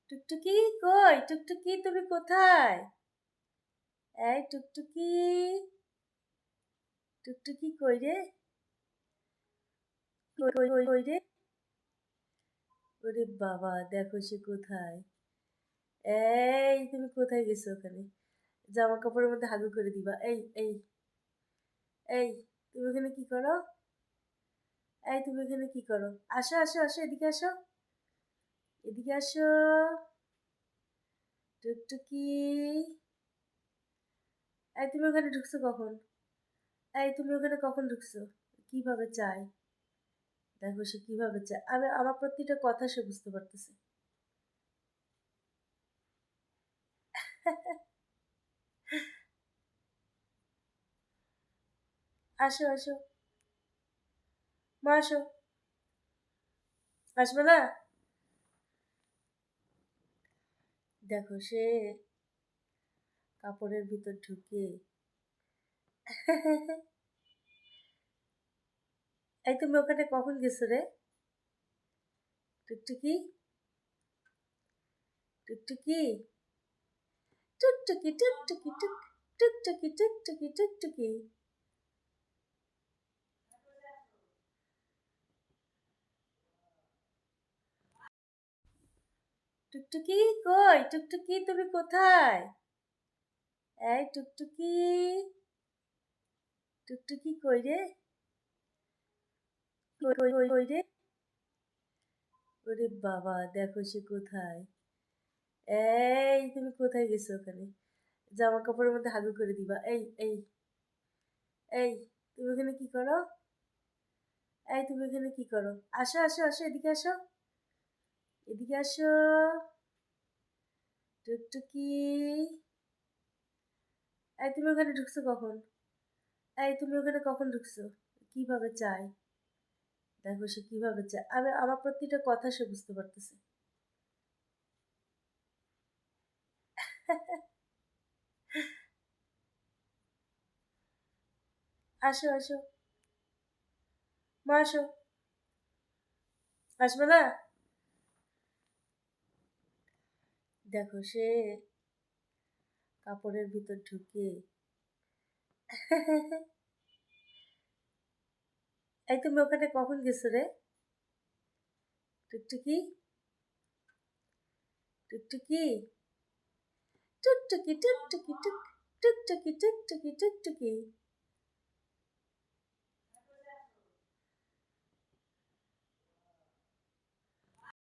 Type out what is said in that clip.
টুকটুকি, কই টুকটুকি, তুমি কোথায়? এই টুকটুকি, টুকটুকি কই রে? কই রে? ওরে বাবা, দেখো সে কোথায়। এই তুমি কোথায় গেছো? ওখানে জামা কাপড়ের মধ্যে হাগু করে দিবা। এই এই এই, তুমি ওখানে কি করো? এই তুমি এখানে কি করো? আসো আসো আসো, এদিকে আসো, এদিকে আসো। টুকটুকি, এই তুমি ওখানে ঢুকছো কখন? এই তুমি ওখানে কখন ঢুকছো? কিভাবে চায়? দেখো সে কিভাবে চায়। আমার প্রতিটা কথা সে বুঝতে পারতেছে। আসো আসো, মা আসো। আসবে না? দেখো সে কাপড়ের ভিতর ঢুকে। এই তুমি ওখানে কখন গেছো রে? টুকটুকি, টুকটুকি, টুকটুকি, টুকটুকি, টুকটুকি, টুকটুকি, টুকটুকি, টুকটুকি, কই টুকটুকি, তুমি কোথায়? এই টুকটুকি, টুকটুকি কই রে? কই রে? ওরে বাবা, দেখো সে কোথায়। এই তুমি কোথায় গেছো? ওখানে জামা কাপড়ের মধ্যে হাগু করে দিবা। এই এই এই, তুমি ওখানে কি করো? এই তুমি এখানে কি করো? আসো আসো আসো, এদিকে আসো, এদিকে আসো। টুকটুকি, এই তুমি ওখানে ঢুকছো কখন? এই তুমি ওখানে কখন ঢুকছো? কিভাবে চায়? দেখো সে কিভাবে চায়। আমার প্রতিটা কথা সে বুঝতে পারতেছে। আসো আসো, মা আসো। আসবে না? দেখো সে কাপড়ের ভিতর ঢুকে। এই তুমি ওখানে কখন গেছো রে? টুকটুকি, টুকটুকি, টুকটুকি, টুকটুকি, টুকটুকি, টুকটুকি, টুকটুকি।